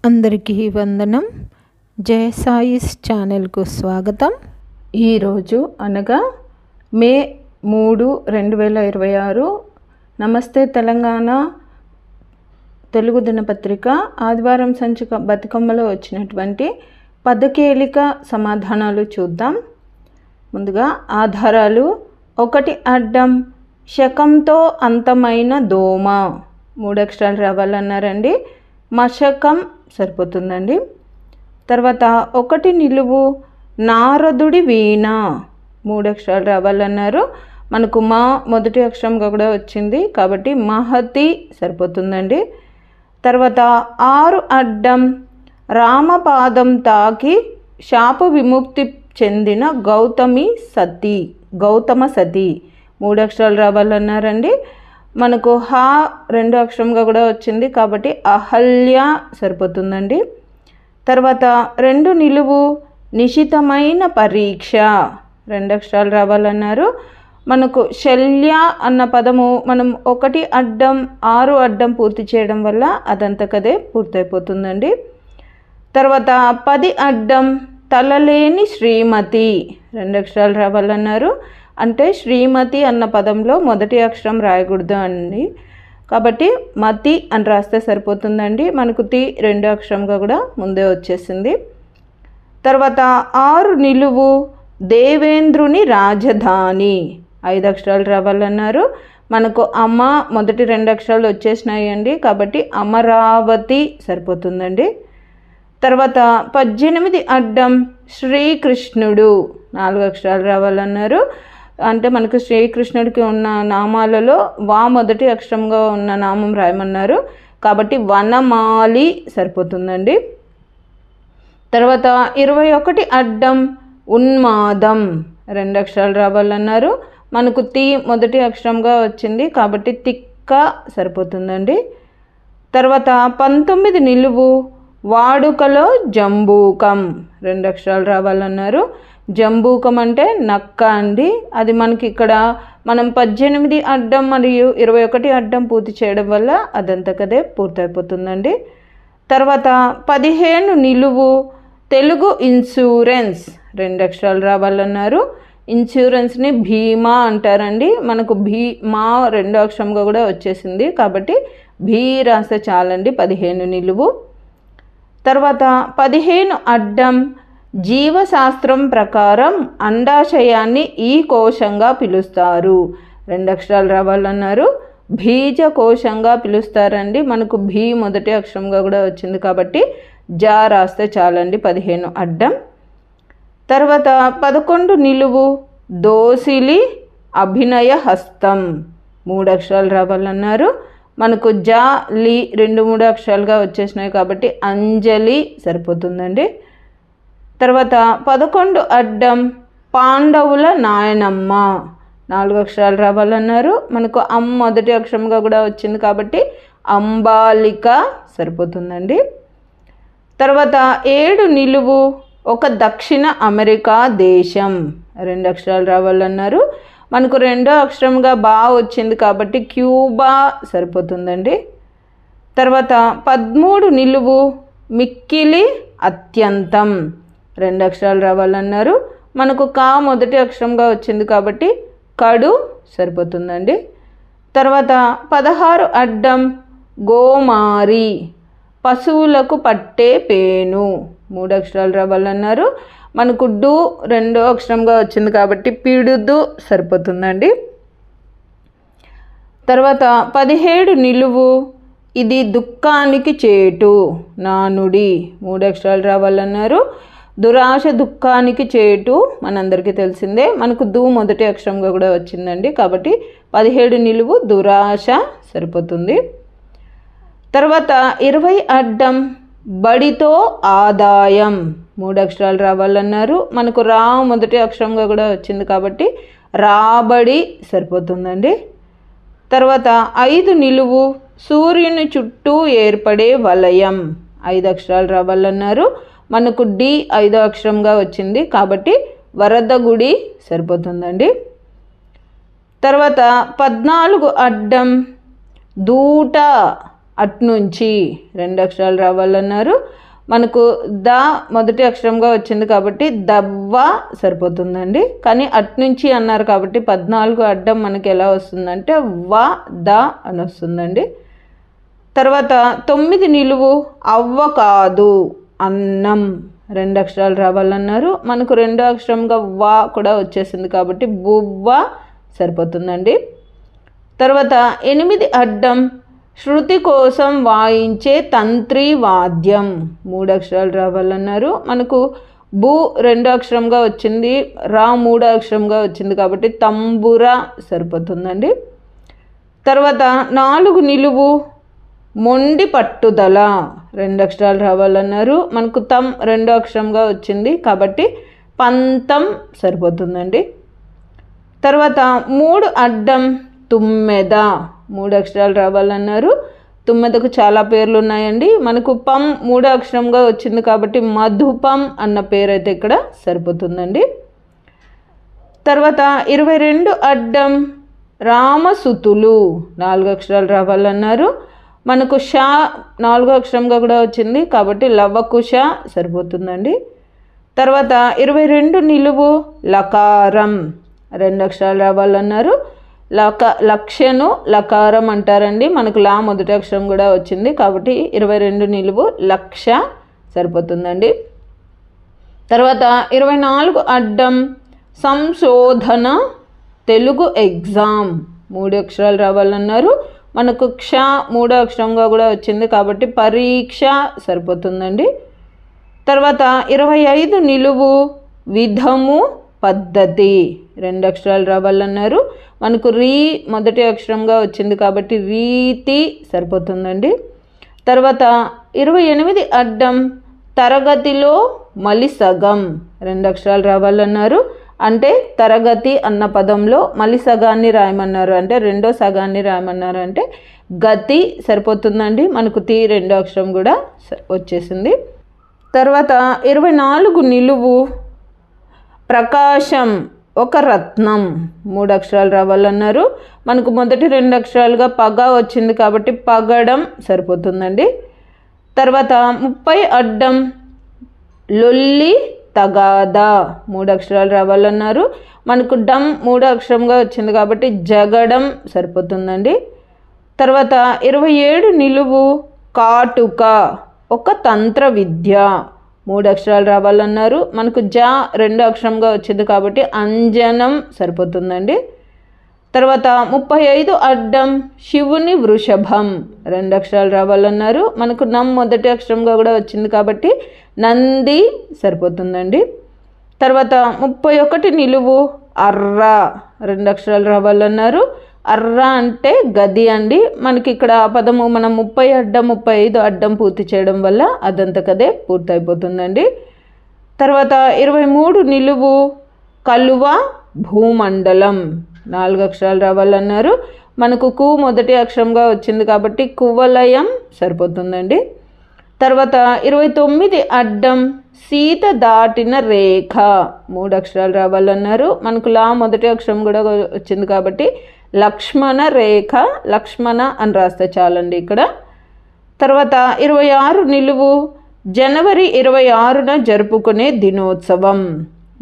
అందరికీ వందనం. జయ సాయిస్ ఛానల్కు స్వాగతం. ఈరోజు అనగా మే 3, 2026 నమస్తే తెలంగాణ తెలుగు దినపత్రిక ఆదివారం సంచిక బతుకమ్మలో వచ్చినటువంటి పదకేలిక సమాధానాలు చూద్దాం. ముందుగా ఆధారాలు. 1 అడ్డం శకంతో అంతమైన దోమ 3 అక్షరాలు రావాలన్నారండి. మశకం సరిపోతుందండి. తర్వాత 1 నిలువు నారదుడి వీణ 3 అక్షరాలు రావాలన్నారు. మనకు మా మొదటి అక్షరంగా కూడా వచ్చింది కాబట్టి మహతి సరిపోతుందండి. తర్వాత 6 అడ్డం రామపాదం తాకి శాప విముక్తి చెందిన గౌతమ సతి 3 అక్షరాలు రావాలన్నారండి. మనకు హా 2 అక్షరంగా కూడా వచ్చింది కాబట్టి అహల్య సరిపోతుందండి. తర్వాత 2 నిలువు నిశితమైన పరీక్ష 2 అక్షరాలు రావాలన్నారు. మనకు శల్య అన్న పదము మనం 1 అడ్డం 6 అడ్డం పూర్తి చేయడం వల్ల అదంతకదే పూర్తయిపోతుందండి. తర్వాత 10 అడ్డం తలలేని శ్రీమతి 2 అక్షరాలు రావాలన్నారు. అంటే శ్రీమతి అన్న పదంలో మొదటి అక్షరం రాయకూడదు అండి, కాబట్టి మతి అని రాస్తే సరిపోతుందండి. మనకు తి 2 అక్షరంగా కూడా ముందే వచ్చేసింది. తర్వాత 6 నిలువు దేవేంద్రుని రాజధాని 5 అక్షరాలు రావాలన్నారు. మనకు అమ్మ మొదటి 2 అక్షరాలు వచ్చేసినాయి అండి, కాబట్టి అమరావతి సరిపోతుందండి. తర్వాత 18 అడ్డం శ్రీకృష్ణుడు 4 అక్షరాలు రావాలన్నారు. అంటే మనకు శ్రీకృష్ణుడికి ఉన్న నామాలలో వా మొదటి అక్షరంగా ఉన్న నామం రాయమన్నారు కాబట్టి వనమాలి సరిపోతుందండి. తర్వాత 21 అడ్డం ఉన్మాదం 2 అక్షరాలు రావాలన్నారు. మనకు తి మొదటి అక్షరంగా వచ్చింది కాబట్టి తిక్క సరిపోతుందండి. తర్వాత 19 నిలువు వాడుకలో జంబూకం 2 అక్షరాలు రావాలన్నారు. జంబూకం అంటే నక్క అండి. అది మనకి ఇక్కడ మనం 18 అడ్డం మరియు 21 అడ్డం పూర్తి చేయడం వల్ల అదంతకదే పూర్తయిపోతుందండి. తర్వాత 15 నిలువు తెలుగు ఇన్సూరెన్స్ 2 అక్షరాలు రావాలన్నారు. ఇన్సూరెన్స్ని భీమా అంటారండి. మనకు భీమా 2 అక్షరంగా కూడా వచ్చేసింది కాబట్టి భీ రాస్తే చాలండి. 15 నిలువు. తర్వాత 15 అడ్డం జీవశాస్త్రం ప్రకారం అండాశయాన్ని ఈ కోశంగా పిలుస్తారు 2 అక్షరాలు రావాలన్నారు. బీజ కోశంగా పిలుస్తారండి. మనకు భీ మొదటి అక్షరంగా కూడా వచ్చింది కాబట్టి జా రాస్తే చాలండి. 15 అడ్డం. తర్వాత 11 నిలువు దోసిలి అభినయ హస్తం 3 అక్షరాలు రావాలన్నారు. మనకు జా లి 2, 3 అక్షరాలుగా వచ్చేసినాయి కాబట్టి అంజలి సరిపోతుందండి. తర్వాత 11 అడ్డం పాండవుల నాయనమ్మ 4 అక్షరాలు రావాలన్నారు. మనకు అమ్మ మొదటి అక్షరంగా కూడా వచ్చింది కాబట్టి అంబాలిక సరిపోతుందండి. తర్వాత 7 నిలువు ఒక దక్షిణ అమెరికా దేశం 2 అక్షరాలు రావాలన్నారు. మనకు 2వ అక్షరంగా బా వచ్చింది కాబట్టి క్యూబా సరిపోతుందండి. తర్వాత 13 నిలువు మిక్కిలి అత్యంతం 2 అక్షరాలు రావాలన్నారు. మనకు కా మొదటి అక్షరంగా వచ్చింది కాబట్టి కడు సరిపోతుందండి. తర్వాత 16 అడ్డం గోమారి పశువులకు పట్టే పేను 3 అక్షరాలు రావాలన్నారు. మనకు డు 2వ అక్షరంగా వచ్చింది కాబట్టి పిడుదు సరిపోతుందండి. తర్వాత 17 నిలువు ఇది దుఃఖానికి చేటు నానుడి 3 అక్షరాలు రావాలన్నారు. దురాశ దుఃఖానికి చేటు మనందరికీ తెలిసిందే. మనకు దు మొదటి అక్షరంగా కూడా వచ్చిందండి కాబట్టి 17 నిలువు దురాశ సరిపోతుంది. తర్వాత 20 అడ్డం బడితో ఆదాయం 3 అక్షరాలు రావాలన్నారు. మనకు రా మొదటి అక్షరంగా కూడా వచ్చింది కాబట్టి రాబడి సరిపోతుందండి. తర్వాత 5 నిలువు సూర్యుని చుట్టూ ఏర్పడే వలయం 5 అక్షరాలు రావాలన్నారు. మనకు డి 5వ అక్షరంగా వచ్చింది కాబట్టి వరద గుడి సరిపోతుందండి. తర్వాత 14 అడ్డం దూట అట్నుంచి 2 అక్షరాలు రావాలన్నారు. మనకు ద మొదటి అక్షరంగా వచ్చింది కాబట్టి దవ్వ సరిపోతుందండి. కానీ అట్నుంచి అన్నారు కాబట్టి 14 అడ్డం మనకి ఎలా వస్తుందంటే వ ద అని వస్తుందండి. తర్వాత 9 నిలువు అవ్వ కాదు అన్నం 2 అక్షరాలు రావాలన్నారు. మనకు 2వ అక్షరంగా వా కూడా వచ్చేసింది కాబట్టి బువ్వ సరిపోతుందండి. తర్వాత 8 అడ్డం శృతి కోసం వాయించే తంత్రి వాద్యం 3 అక్షరాలు రావాలన్నారు. మనకు బు 2వ అక్షరంగా వచ్చింది, రా 3వ అక్షరంగా వచ్చింది కాబట్టి తంబుర సరిపోతుందండి. తర్వాత 4 నిలువు మొండి పట్టుదల 2 అక్షరాలు రావాలన్నారు. మనకు తం 2వ అక్షరంగా వచ్చింది కాబట్టి పంతం సరిపోతుందండి. తర్వాత 3 అడ్డం తుమ్మెద 3 అక్షరాలు రావాలన్నారు. తుమ్మెదకు చాలా పేర్లు ఉన్నాయండి. మనకు పం 3వ అక్షరంగా వచ్చింది కాబట్టి మధుపం అన్న పేరు అయితే ఇక్కడ సరిపోతుందండి. తర్వాత 22 అడ్డం రామసుతులు 4 అక్షరాలు రావాలన్నారు. మనకు షా 4వ అక్షరంగా కూడా వచ్చింది కాబట్టి లవకుశ సరిపోతుందండి. తర్వాత 22 నిలువు లకారం 2 అక్షరాలు రావాలన్నారు. లక్ష్యను లకారం అంటారండి. మనకు లా మొదటి అక్షరం కూడా వచ్చింది కాబట్టి 22 నిలువు లక్ష సరిపోతుందండి. తర్వాత 24 అడ్డం సంశోధన తెలుగు ఎగ్జామ్ 3 అక్షరాలు రావాలన్నారు. మనకు క్ష 3వ అక్షరంగా కూడా వచ్చింది కాబట్టి పరీక్ష సరిపోతుందండి. తర్వాత 25 నిలువు విధము పద్ధతి 2 అక్షరాలు రావాలన్నారు. మనకు రీ మొదటి అక్షరంగా వచ్చింది కాబట్టి రీతి సరిపోతుందండి. తర్వాత 28 అడ్డం తరగతిలో మలిసగం 2 అక్షరాలు రావాలన్నారు. అంటే తరగతి అన్న పదంలో మలి సగాన్ని రాయమన్నారు, అంటే 2వ సగాన్ని రాయమన్నారు, అంటే గతి సరిపోతుందండి. మనకు తి 2వ అక్షరం కూడా వచ్చేసింది. తర్వాత 24 నిలువు ప్రకాశం ఒక రత్నం 3 అక్షరాలు రావాలన్నారు. మనకు మొదటి 2 అక్షరాలుగా పగ వచ్చింది కాబట్టి పగడం సరిపోతుందండి. తర్వాత 30 అడ్డం లొల్లి తగాదా 3 అక్షరాలు రావాలన్నారు. మనకు డం 3వ అక్షరంగా వచ్చింది కాబట్టి జగడం సరిపోతుందండి. తర్వాత 27 నిలువు కాటుక ఒక తంత్ర విద్య 3 అక్షరాలు రావాలన్నారు. మనకు జా 2వ అక్షరంగా వచ్చింది కాబట్టి అంజనం సరిపోతుందండి. తర్వాత 35 అడ్డం శివుని వృషభం 2 అక్షరాలు రావాలన్నారు. మనకు నం మొదటి అక్షరంగా కూడా వచ్చింది కాబట్టి నంది సరిపోతుందండి. తర్వాత 31 నిలువు అర్ర 2 అక్షరాలు రావాలన్నారు. అర్ర అంటే గది అండి. మనకి ఇక్కడ ఆ పదము మనం 30 అడ్డం 35 అడ్డం పూర్తి చేయడం వల్ల అదంతకదే పూర్తయిపోతుందండి. తర్వాత 23 నిలువు కలువ భూమండలం 4 అక్షరాలు రావాలన్నారు. మనకు కు మొదటి అక్షరంగా వచ్చింది కాబట్టి కువలయం సరిపోతుందండి. తర్వాత 29 అడ్డం సీత దాటిన రేఖ 3 అక్షరాలు రావాలన్నారు. మనకు లా మొదటి అక్షరం కూడా వచ్చింది కాబట్టి లక్ష్మణ రేఖ, లక్ష్మణ అని రాస్తే చాలండి ఇక్కడ. తర్వాత 26 నిలువు జనవరి 26న జరుపుకునే దినోత్సవం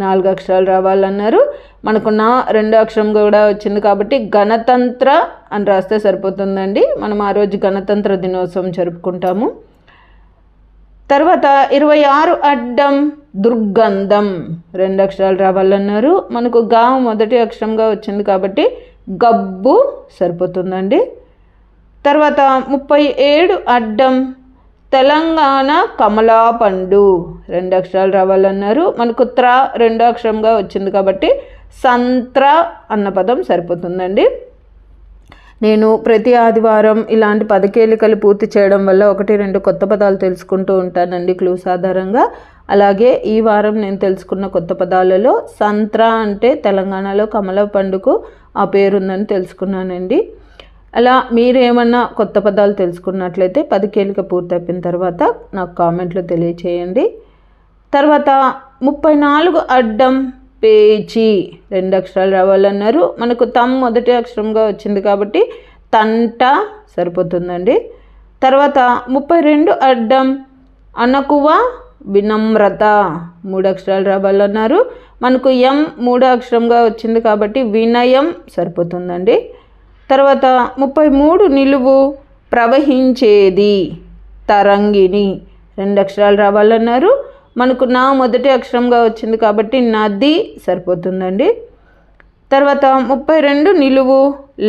4 అక్షరాలు రావాలన్నారు. మనకు నా 2వ అక్షరం కూడా వచ్చింది కాబట్టి గణతంత్ర అని రాస్తే సరిపోతుందండి. మనం ఆ రోజు గణతంత్ర దినోత్సవం జరుపుకుంటాము. తర్వాత 26 అడ్డం దుర్గంధం 2 అక్షరాలు రావాలన్నారు. మనకు గా మొదటి అక్షరంగా వచ్చింది కాబట్టి గబ్బు సరిపోతుందండి. తర్వాత 37 అడ్డం తెలంగాణ కమలా పండు 2 అక్షరాలు రావాలన్నారు. మనకు త్ర 2వ అక్షరంగా వచ్చింది కాబట్టి సంత్ర అన్న పదం సరిపోతుందండి. నేను ప్రతి ఆదివారం ఇలాంటి పదకేలికలు పూర్తి చేయడం వల్ల 1-2 కొత్త పదాలు తెలుసుకుంటూ ఉంటానండి క్లూస్ ఆధారంగా. అలాగే ఈ వారం నేను తెలుసుకున్న కొత్త పదాలలో సంత్ర అంటే తెలంగాణలో కమల పండుకు ఆ పేరుందని తెలుసుకున్నానండి. అలా మీరేమన్నా కొత్త పదాలు తెలుసుకున్నట్లయితే పదకేలిక పూర్తయిపోయిన తర్వాత నాకు కామెంట్లో తెలియచేయండి. తర్వాత 34 అడ్డం పేచి 2 అక్షరాలు రావాలన్నారు. మనకు తమ్ మొదటి అక్షరంగా వచ్చింది కాబట్టి తంట సరిపోతుందండి. తర్వాత 32 అడ్డం అనకువ వినమ్రత 3 అక్షరాలు రావాలన్నారు. మనకు ఎం 3 అక్షరంగా వచ్చింది కాబట్టి వినయం సరిపోతుందండి. తర్వాత 33 నిలువు ప్రవహించేది తరంగిణి 2 అక్షరాలు రావాలన్నారు. మనకు నా మొదటి అక్షరంగా వచ్చింది కాబట్టి నది సరిపోతుందండి. తర్వాత 32 నిలువు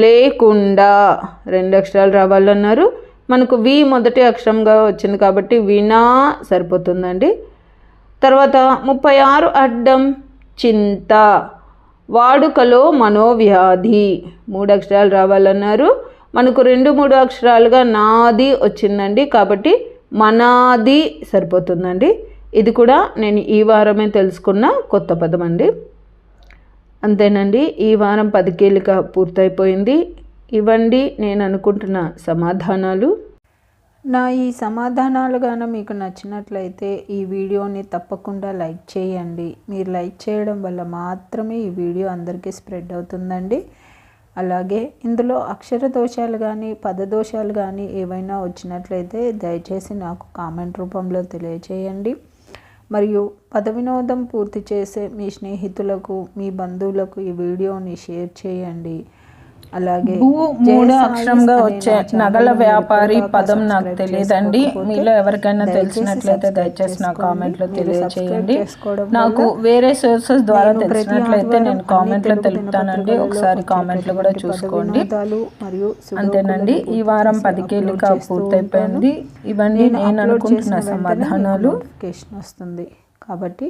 లేకుండా 2 అక్షరాలు రావాలన్నారు. మనకు వి మొదటి అక్షరంగా వచ్చింది కాబట్టి వినా సరిపోతుందండి. తర్వాత 36 అడ్డం చింత వాడుకలో మనోవ్యాధి 3 అక్షరాలు రావాలన్నారు. మనకు 2, 3 అక్షరాలుగా నాది వచ్చిందండి కాబట్టి మనాది సరిపోతుందండి. ఇది కూడా నేను ఈ వారమే తెలుసుకున్న కొత్త పదం అండి. అంతేనండి, ఈ వారం 10 కీలిక పూర్తయిపోయింది. ఇవ్వండి నేను అనుకుంటున్న సమాధానాలు. నా ఈ సమాధానాలు గాన మీకు నచ్చినట్లయితే ఈ వీడియోని తప్పకుండా లైక్ చేయండి. మీరు లైక్ చేయడం వల్ల మాత్రమే ఈ వీడియో అందరికీ స్ప్రెడ్ అవుతుందండి. అలాగే ఇందులో అక్షర దోషాలు కానీ పదదోషాలు కానీ ఏవైనా వచ్చినట్లయితే దయచేసి నాకు కామెంట్ రూపంలో తెలియచేయండి. మరియు పద వినోదం పూర్తి చేసే మీ స్నేహితులకు మీ బంధువులకు ఈ వీడియోని షేర్ చేయండి. అలాగే 3 అక్షరంగా వచ్చే నగల వ్యాపారి పదం నాకు తెలియదండి. మీలో ఎవరికైనా తెలిసినట్లయితే దయచేసి నా కామెంట్లో తెలియచేయండి. నాకు వేరే సోర్సెస్ ద్వారా తెలిసినట్లయితే నేను కామెంట్లో తెలుపుతానండి. ఒకసారి కామెంట్లో కూడా చూసుకోండి. అంతేనండి, ఈ వారం 10 కీలిక పూర్తయిపోయింది. ఇవన్నీ నేను అనుకుంటున్న సమాధానాలు. నోటిఫికేషన్ వస్తుంది కాబట్టి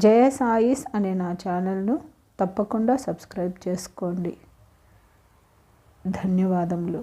జయ సాయిస్ అనే నా ఛానల్ను తప్పకుండా సబ్స్క్రైబ్ చేసుకోండి. ధన్యవాదములు.